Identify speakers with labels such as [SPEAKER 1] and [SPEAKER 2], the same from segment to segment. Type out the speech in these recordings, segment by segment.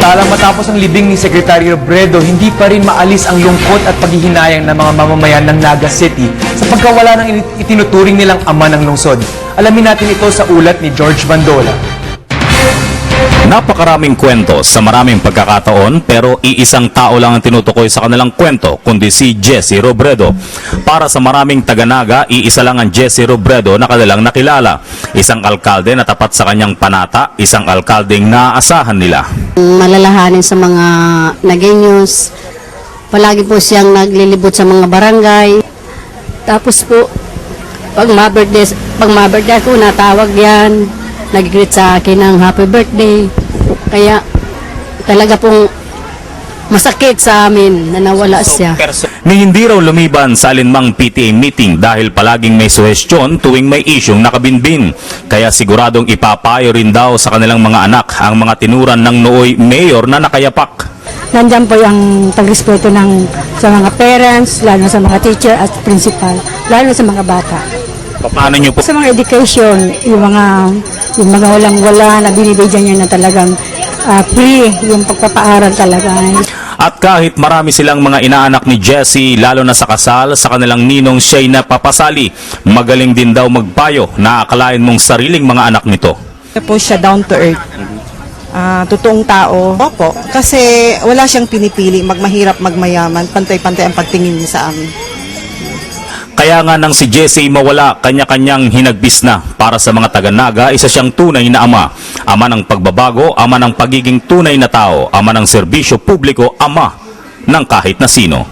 [SPEAKER 1] Samantalang matapos ang libing ni Secretary Robredo, hindi pa rin maalis ang lungkot at paghihinayang ng mga mamamayan ng Naga City sa pagkawala ng itinuturing nilang ama ng lungsod. Alamin natin ito sa ulat ni George Bandola.
[SPEAKER 2] Napakaraming kwento sa maraming pagkakataon pero iisang tao lang ang tinutukoy sa kanilang kwento kundi si Jesse Robredo. Para sa maraming taga-Naga, iisa lang ang Jesse Robredo na kanilang nakilala. Isang alkalde na tapat sa kanyang panata, isang alkaldeng naaasahan nila.
[SPEAKER 3] Malalahanin sa mga Nagueños, palagi po siyang naglilibot sa mga barangay. Tapos po, pag ma-birthday ko, natawag yan. Nag-greet sa akin ng happy birthday. Kaya talaga pong masakit sa amin na nawala siya.
[SPEAKER 2] Ni hindi raw lumiban sa alinmang PTA meeting dahil palaging may suhestyon tuwing may isyong nakabinbin. Kaya siguradong ipapayo rin daw sa kanilang mga anak ang mga tinuran ng nooy mayor na nakayapak.
[SPEAKER 4] Nandiyan po yung pagrespeto sa mga parents, lalo sa mga teacher at principal, lalo sa mga bata.
[SPEAKER 2] Paano nyo po?
[SPEAKER 4] Sa mga education, yung mga walang-wala na binibigyan niya na talagang free, yung pagpapaaral talaga.
[SPEAKER 2] At kahit marami silang mga inaanak ni Jesse, lalo na sa kasal, sa kanilang ninong siya'y napapasali. Magaling din daw magpayo na akalain mong sariling mga anak nito.
[SPEAKER 5] Po siya down to earth. Totoong tao. Opo, kasi wala siyang pinipili, magmahirap, magmayaman, pantay-pantay ang pagtingin niya sa amin.
[SPEAKER 2] Kaya nga nang si Jesse mawala, kanya-kanyang hinagbis na. Para sa mga taga-Naga, isa siyang tunay na ama. Ama ng pagbabago, ama ng pagiging tunay na tao, ama ng serbisyo publiko, ama ng kahit na sino.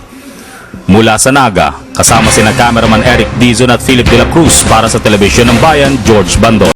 [SPEAKER 2] Mula sa Naga, kasama sina cameraman Eric Dizon at Philip de la Cruz para sa Telebisyon ng Bayan, George Bandol.